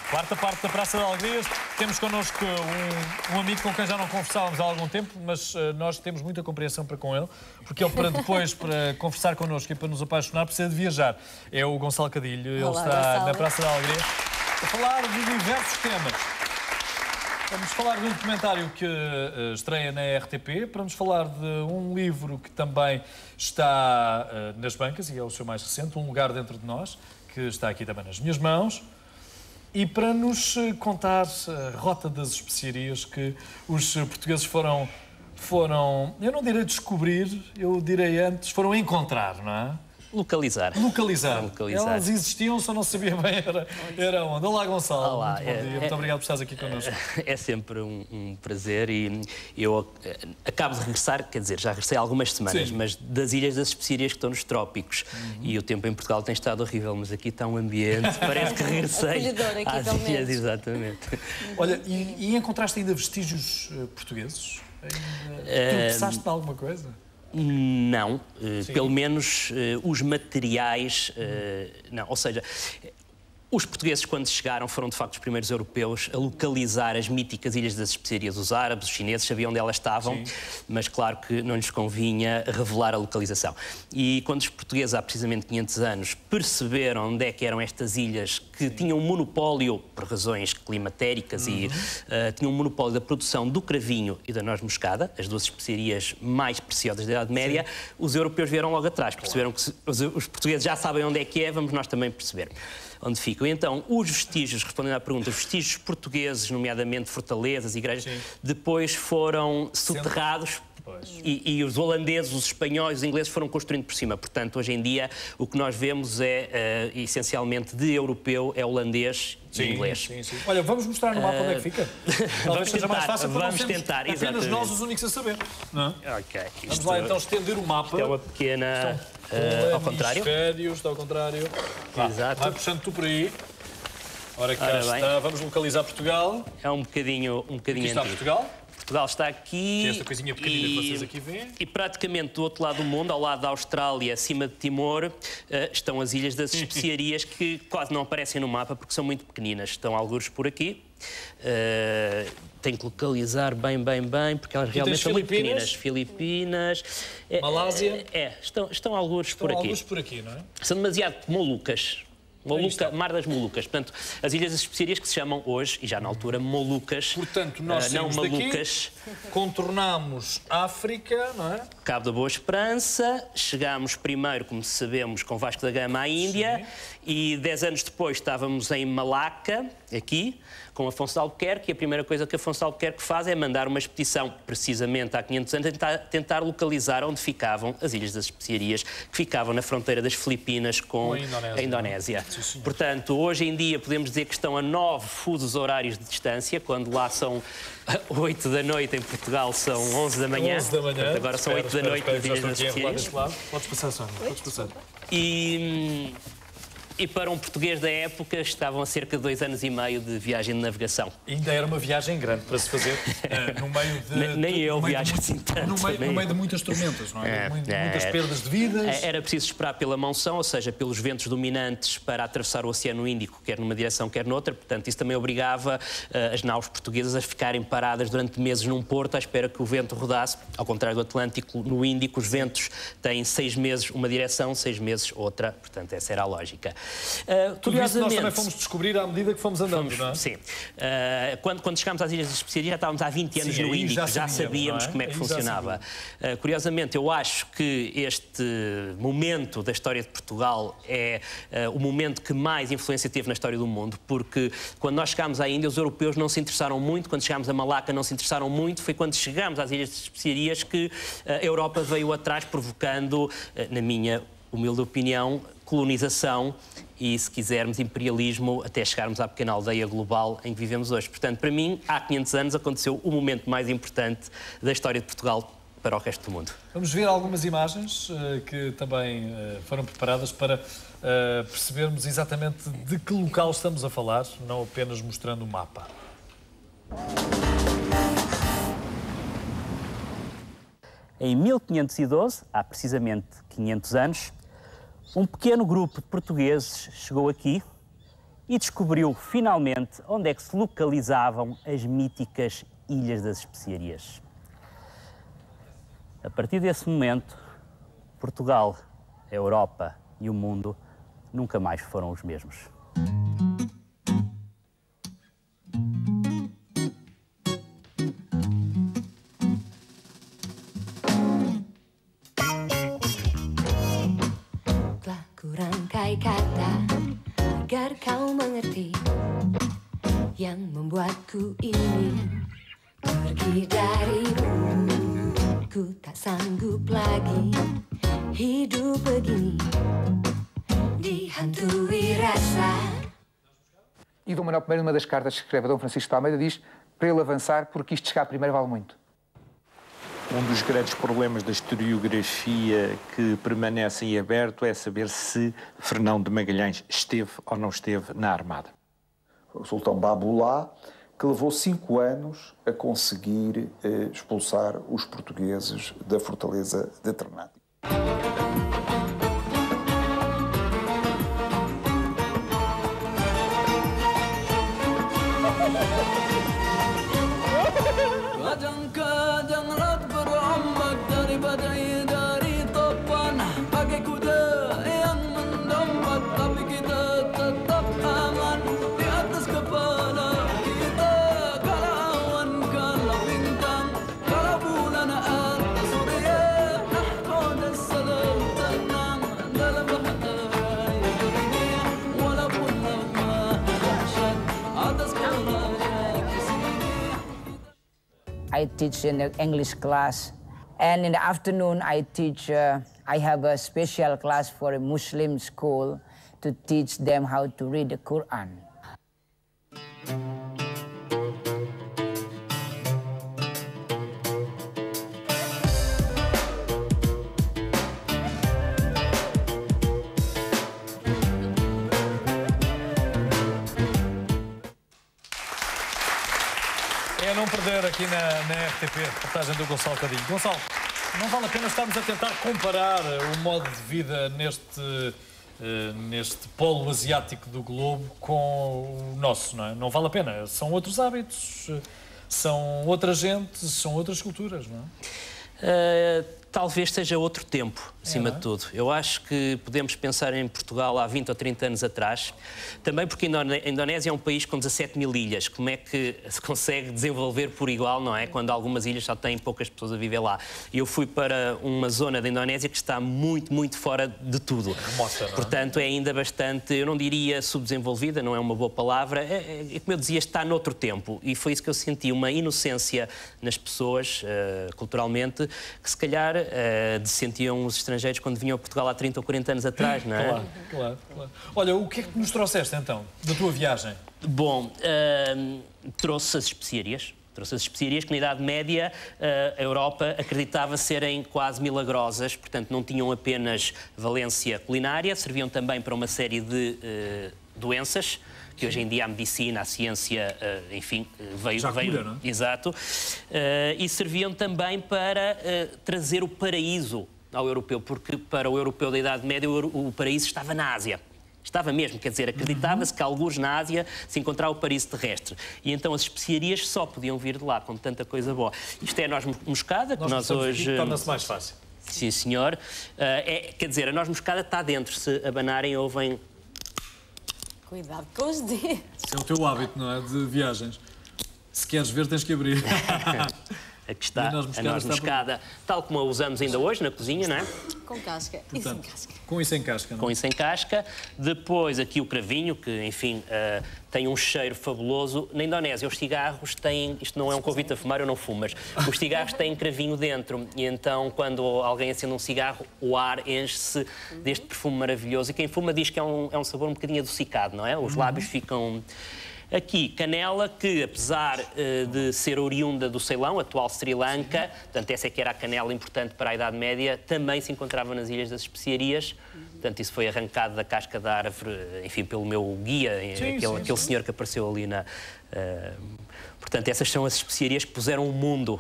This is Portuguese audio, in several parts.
Quarta parte da Praça de Alegrias. Temos connosco um amigo com quem já não conversávamos há algum tempo, mas nós temos muita compreensão para com ele, porque ele, para conversar connosco e para nos apaixonar, precisa de viajar. É o Gonçalo Cadilho. Ele está na Praça de Alegrias a falar de diversos temas. Vamos falar de um documentário que estreia na RTP, para nos falar de um livro que também está nas bancas, e é o seu mais recente, Um Lugar Dentro de Nós, que está aqui também nas minhas mãos, e para nos contar a rota das especiarias que os portugueses foram, eu não direi descobrir, eu direi antes, foram encontrar, não é? Localizar. Elas existiam, só não sabia bem era onde. Olá, Gonçalo. Olá. Muito bom dia. Muito obrigado por estares aqui connosco. É sempre um prazer e eu acabo de regressar, quer dizer, já regressei há algumas semanas, mas das ilhas das especiarias que estão nos trópicos. E o tempo em Portugal tem estado horrível, mas aqui está um ambiente, parece que regressei às ilhas, exatamente. Olha, e encontraste ainda vestígios portugueses? Pensaste em alguma coisa? Não, pelo menos os materiais, não, ou seja, os portugueses quando chegaram foram de facto os primeiros europeus a localizar as míticas ilhas das especiarias. Os árabes, os chineses sabiam onde elas estavam, mas claro que não lhes convinha revelar a localização. E quando os portugueses há precisamente 500 anos perceberam onde é que eram estas ilhas que tinham um monopólio, por razões climatéricas, e tinham um monopólio da produção do cravinho e da noz moscada, as duas especiarias mais preciosas da Idade Média, os europeus vieram logo atrás, perceberam que os portugueses já sabem onde é que é, vamos nós também perceber onde ficam. E então, os vestígios, respondendo à pergunta, os vestígios portugueses, nomeadamente fortalezas, igrejas, depois foram soterrados e os holandeses, os espanhóis, os ingleses foram construindo por cima. Portanto, hoje em dia, o que nós vemos é, essencialmente, de europeu, é holandês e inglês. Olha, vamos mostrar no mapa onde é que fica? Talvez seja mais fácil para vamos tentar, apenas exatamente. nós os únicos a saber. Não é? Ok. Vamos lá então estender o mapa. É uma pequena... ao contrário. Está ao contrário. Exato. Vai puxando tu por aí. Ora, cá está. Vamos localizar Portugal. É um bocadinho Aqui está Portugal. Portugal está aqui. Que é esta coisinha pequenina que vocês aqui veem. E praticamente do outro lado do mundo, ao lado da Austrália, acima de Timor, estão as ilhas das especiarias que quase não aparecem no mapa porque são muito pequeninas. Estão algures por aqui. Tem que localizar bem, porque elas realmente são muito pequeninas. Filipinas. Malásia. Estão algures por aqui. Algures por aqui, não é? São demasiado Molucas. Mar das Molucas. Portanto, as ilhas das especiarias que se chamam hoje, e já na altura, Molucas. Portanto, nós saímos não Malucas. Daqui, contornámos África, não é? Cabo da Boa Esperança, chegámos primeiro, como sabemos, com Vasco da Gama à Índia, e 10 anos depois estávamos em Malaca, aqui, com Afonso de Albuquerque, e a primeira coisa que Afonso de Albuquerque faz é mandar uma expedição, precisamente há 500 anos, tentar localizar onde ficavam as ilhas das especiarias, que ficavam na fronteira das Filipinas com a Indonésia. Sim. Portanto, hoje em dia podemos dizer que estão a 9 fusos horários de distância, quando lá são 8 da noite, em Portugal são 11 da manhã. 11 da manhã. Portanto, agora são 8 da noite nas ilhas das especiarias. Podes passar, Sónia, podes passar. E para um português da época estavam a cerca de 2 anos e meio de viagem de navegação. Ainda era uma viagem grande para se fazer no meio de... Nem eu viajo assim tanto. No meio de muitas tormentas, não é? Muitas perdas de vidas. Era preciso esperar pela monção, ou seja, pelos ventos dominantes para atravessar o Oceano Índico, quer numa direção, quer noutra. Portanto, isso também obrigava as naus portuguesas a ficarem paradas durante meses num porto à espera que o vento rodasse. Ao contrário do Atlântico, no Índico, os ventos têm 6 meses uma direção, 6 meses outra. Portanto, essa era a lógica. Tudo isso nós também fomos descobrir à medida que fomos andando, não é? Sim. Quando chegámos às Ilhas das Especiarias já estávamos há 20 anos no Índico, já sabíamos como é que funcionava. Curiosamente, eu acho que este momento da história de Portugal é o momento que mais influência teve na história do mundo, porque quando nós chegámos à Índia, os europeus não se interessaram muito, quando chegámos a Malaca não se interessaram muito, foi quando chegámos às Ilhas das Especiarias que a Europa veio atrás, provocando, na minha humilde opinião, colonização e, se quisermos, imperialismo, até chegarmos à pequena aldeia global em que vivemos hoje. Portanto, para mim, há 500 anos aconteceu o momento mais importante da história de Portugal para o resto do mundo. Vamos ver algumas imagens que também foram preparadas para percebermos exatamente de que local estamos a falar, não apenas mostrando o mapa. Em 1512, há precisamente 500 anos, um pequeno grupo de portugueses chegou aqui e descobriu finalmente onde é que se localizavam as míticas Ilhas das Especiarias. A partir desse momento, Portugal, a Europa e o mundo nunca mais foram os mesmos. Telah kurangkai kata agar kau mengerti yang membuatku ingin pergi darimu. Ku tak sanggup lagi hidup begini dihantui rasa. E Dom Manuel I, numa das cartas que escreve a Dom Francisco de Almeida, diz para ele avançar porque isto chegar primeiro vale muito. Um dos grandes problemas da historiografia que permanece em aberto é saber se Fernão de Magalhães esteve ou não esteve na Armada. O sultão Babulá, que levou 5 anos a conseguir expulsar os portugueses da fortaleza de Ternate. I teach in the English class, and in the afternoon I teach. I have a special class for a Muslim school to teach them how to read the Quran. É não perder aqui na RTP, a reportagem do Gonçalo Cadinho. Gonçalo, não vale a pena estarmos a tentar comparar o modo de vida neste polo asiático do globo com o nosso, não é? Não vale a pena. São outros hábitos, são outra gente, são outras culturas, não é? Talvez seja outro tempo, acima de tudo. Eu acho que podemos pensar em Portugal há 20 ou 30 anos atrás, também porque a Indonésia é um país com 17 mil ilhas. Como é que se consegue desenvolver por igual, não é? Quando algumas ilhas só têm poucas pessoas a viver lá. Eu fui para uma zona da Indonésia que está muito, muito fora de tudo. Remota, não é? Portanto, é ainda bastante, eu não diria subdesenvolvida, não é uma boa palavra, como eu dizia, está noutro tempo. E foi isso que eu senti, uma inocência nas pessoas, culturalmente, que se calhar sentiam os estrangeiros quando vinham a Portugal há 30 ou 40 anos atrás, não é? Claro. Olha, o que é que nos trouxeste, então, da tua viagem? Bom, trouxe as especiarias. Trouxe as especiarias que, na Idade Média, a Europa acreditava serem quase milagrosas, portanto, não tinham apenas valência culinária, serviam também para uma série de doenças, que hoje em dia a medicina, a ciência, enfim, veio... Já cura, não é? Exato. E serviam também para trazer o paraíso ao europeu, porque para o europeu da Idade Média o paraíso estava na Ásia. Estava mesmo, quer dizer, acreditava-se que alguns na Ásia se encontrava o paraíso terrestre. E então as especiarias só podiam vir de lá, com tanta coisa boa. Isto é a noz moscada, que nós hoje... Torna-se mais fácil. Sim, senhor. Quer dizer, a noz moscada está dentro. Se abanarem, ouvem... Cuidado com os dedos. Esse é o teu hábito, não é? De viagens. Se queres ver, tens que abrir. Aqui está a noz moscada, tal como a usamos ainda hoje na cozinha, não é? Com casca e sem casca. Com e sem casca, não é? Com e sem casca. Depois aqui o cravinho, que, enfim, tem um cheiro fabuloso. Na Indonésia, os cigarros têm... Isto não é um convite a fumar, eu não fumo, mas os cigarros têm cravinho dentro. E então, quando alguém acende um cigarro, o ar enche-se deste perfume maravilhoso. E quem fuma diz que é um sabor um bocadinho adocicado, não é? Os lábios ficam... Aqui, canela, que apesar de ser oriunda do Ceilão, atual Sri Lanka, portanto, essa é que era a canela importante para a Idade Média, também se encontrava nas Ilhas das Especiarias. Portanto, isso foi arrancado da casca da árvore, enfim, pelo meu guia, aquele senhor que apareceu ali na... Portanto, essas são as especiarias que puseram o mundo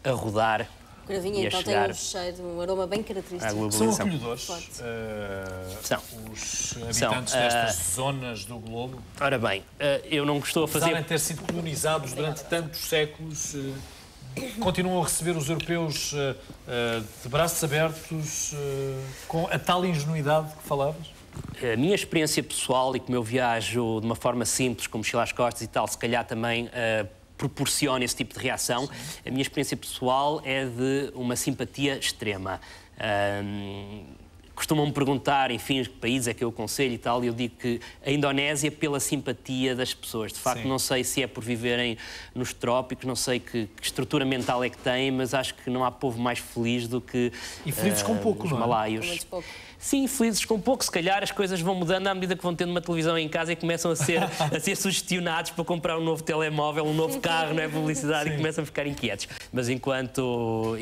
a rodar Cravinha, então tem um cheiro, um aroma bem característico. São acolhedores os habitantes destas zonas do globo? Ora bem, eu não estou a fazer... Apesar de ter sido colonizados durante tantos séculos, continuam a receber os europeus de braços abertos, com a tal ingenuidade que falavas? A minha experiência pessoal, e como eu viajo de uma forma simples, com mochila às costas e tal, se calhar também proporciona esse tipo de reação. Sim. A minha experiência pessoal é de uma simpatia extrema. Costumam-me perguntar, enfim, que país é que eu aconselho e tal, e eu digo que a Indonésia pela simpatia das pessoas. De facto, Sim. Não sei se é por viverem nos trópicos, não sei que estrutura mental é que têm, mas acho que não há povo mais feliz do que e felizes com pouco, os malaios. Sim, felizes com pouco. Se calhar as coisas vão mudando à medida que vão tendo uma televisão em casa e começam a ser sugestionados para comprar um novo telemóvel, um novo carro, não é publicidade, Sim. E começam a ficar inquietos. Mas enquanto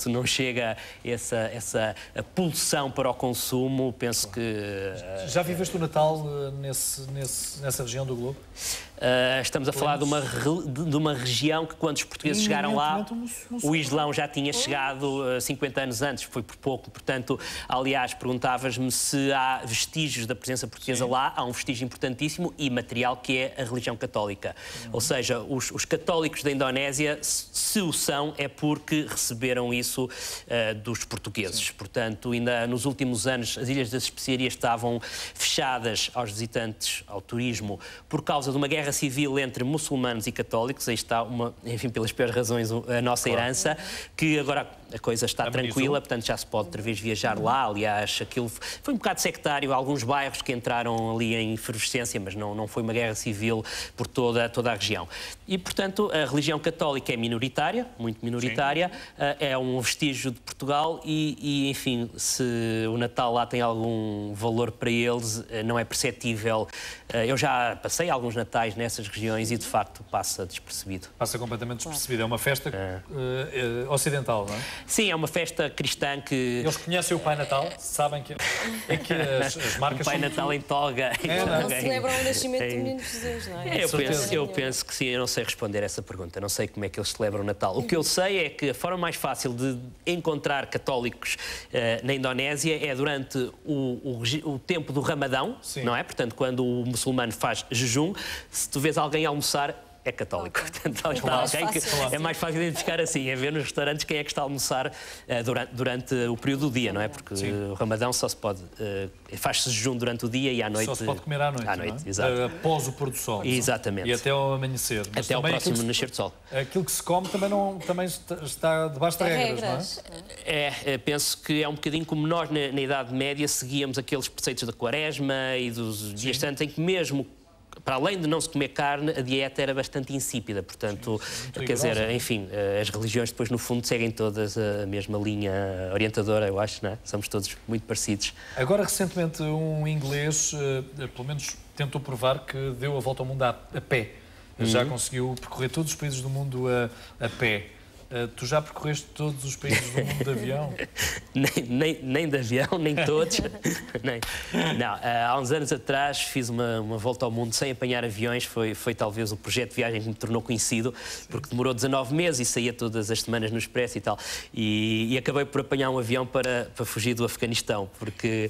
não chega essa pulsão para o consumo, penso que... Já viveste o Natal nessa região do globo? Estamos a falar de uma região que, quando os portugueses chegaram lá, o Islão já tinha chegado 50 anos antes, foi por pouco. Portanto, aliás, perguntavas-me se há vestígios da presença portuguesa Sim. lá. Há um vestígio importantíssimo e material, que é a religião católica. Ou seja, os católicos da Indonésia, se o são, é porque receberam isso dos portugueses. Sim. Portanto, ainda nos últimos anos, as Ilhas das Especiarias estavam fechadas aos visitantes, ao turismo, por causa de uma guerra civil entre muçulmanos e católicos. Aí está, enfim, pelas piores razões, a nossa herança, que agora a coisa está tranquila, portanto já se pode outra vez viajar lá. Aliás, aquilo foi um bocado sectário, há alguns bairros que entraram ali em efervescência, mas não foi uma guerra civil por toda a região. E, portanto, a religião católica é minoritária, muito minoritária, é um vestígio de Portugal e, enfim, se o Natal lá tem algum valor para eles, não é perceptível. Eu já passei alguns natais nessas regiões e, de facto, passa despercebido. Passa completamente despercebido. É uma festa ocidental, não é? Sim, é uma festa cristã que... Eles conhecem o Pai Natal? Sabem que as marcas o Pai Natal em toga. Não celebram o nascimento do menino Jesus, não é? Eu penso que sim, eu não sei responder essa pergunta. Não sei como é que eles celebram o Natal. O que eu sei é que a forma mais fácil de encontrar católicos na Indonésia é durante o tempo do Ramadão, Sim. não é? Portanto, quando o muçulmano faz jejum, se tu vês alguém almoçar, é católico. Portanto, é mais fácil identificar assim, é ver nos restaurantes quem é que está a almoçar durante o período do dia, não é? Porque Sim. o Ramadão só se pode... faz-se jejum durante o dia e à noite... Só se pode comer à noite, não é? Exato. Após o pôr do sol. Exatamente. E até ao amanhecer. Mas até ao próximo nascer do sol. Aquilo que se come também está debaixo de regras, não é? Penso que é um bocadinho como nós, na Idade Média, seguíamos aqueles preceitos da Quaresma e dos dias santos, em que mesmo para além de não se comer carne, a dieta era bastante insípida. Portanto, quer dizer, enfim, as religiões depois, no fundo, seguem todas a mesma linha orientadora, eu acho, não é? Somos todos muito parecidos. Agora, recentemente, um inglês, pelo menos, tentou provar que deu a volta ao mundo a pé. Já conseguiu percorrer todos os países do mundo a pé. Tu já percorreste todos os países do mundo de avião? nem de avião, nem todos. Não, há uns anos atrás fiz uma volta ao mundo sem apanhar aviões. Foi talvez o projeto de viagem que me tornou conhecido, porque demorou 19 meses e saía todas as semanas no Expresso e tal. E acabei por apanhar um avião para fugir do Afeganistão, porque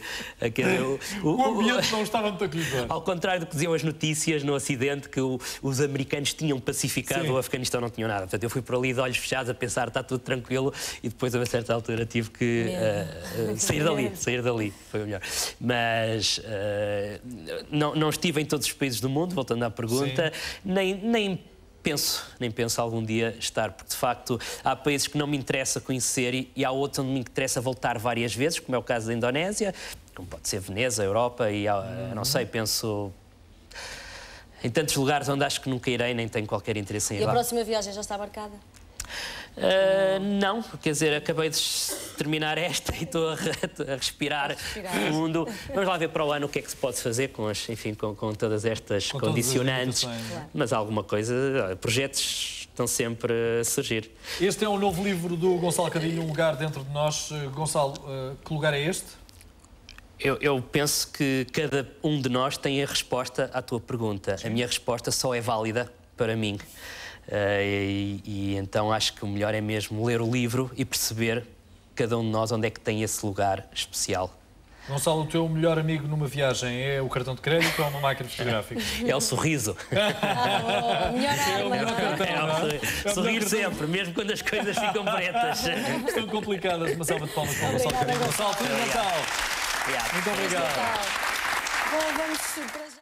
o ambiente não estava muito acolhedor. Ao contrário do que diziam as notícias no Ocidente, que os americanos tinham pacificado, Sim. o Afeganistão não tinha nada. Portanto, eu fui por ali de olhos fechados a pensar, está tudo tranquilo, e depois a uma certa altura tive que sair dali, foi o melhor. Mas não estive em todos os países do mundo, voltando à pergunta, nem penso algum dia estar, porque de facto há países que não me interessa conhecer e há outros onde me interessa voltar várias vezes, como é o caso da Indonésia, como pode ser Veneza, Europa, e não sei, penso em tantos lugares onde acho que nunca irei, nem tenho qualquer interesse em ir lá. E a próxima viagem já está marcada? Não, quer dizer, acabei de terminar esta e estou a respirar fundo. Vamos lá ver para o ano o que é que se pode fazer com todas estas condicionantes. Mas alguma coisa, projetos estão sempre a surgir. Este é o novo livro do Gonçalo Cadilho, Um Lugar Dentro de Nós. Gonçalo, que lugar é este? Eu penso que cada um de nós tem a resposta à tua pergunta. Sim. A minha resposta só é válida para mim. E então acho que o melhor é mesmo ler o livro e perceber cada um de nós onde é que tem esse lugar especial. Gonçalo, o teu melhor amigo numa viagem é o cartão de crédito ou uma máquina fotográfica? É o sorriso. Melhor arma. Sorrir sempre, mesmo quando as coisas ficam pretas. Estão complicadas. Uma salva de palmas para o Gonçalo Carrinho. Gonçalo, Feliz Natal. Obrigado. Muito obrigado. Bom, vamos para já.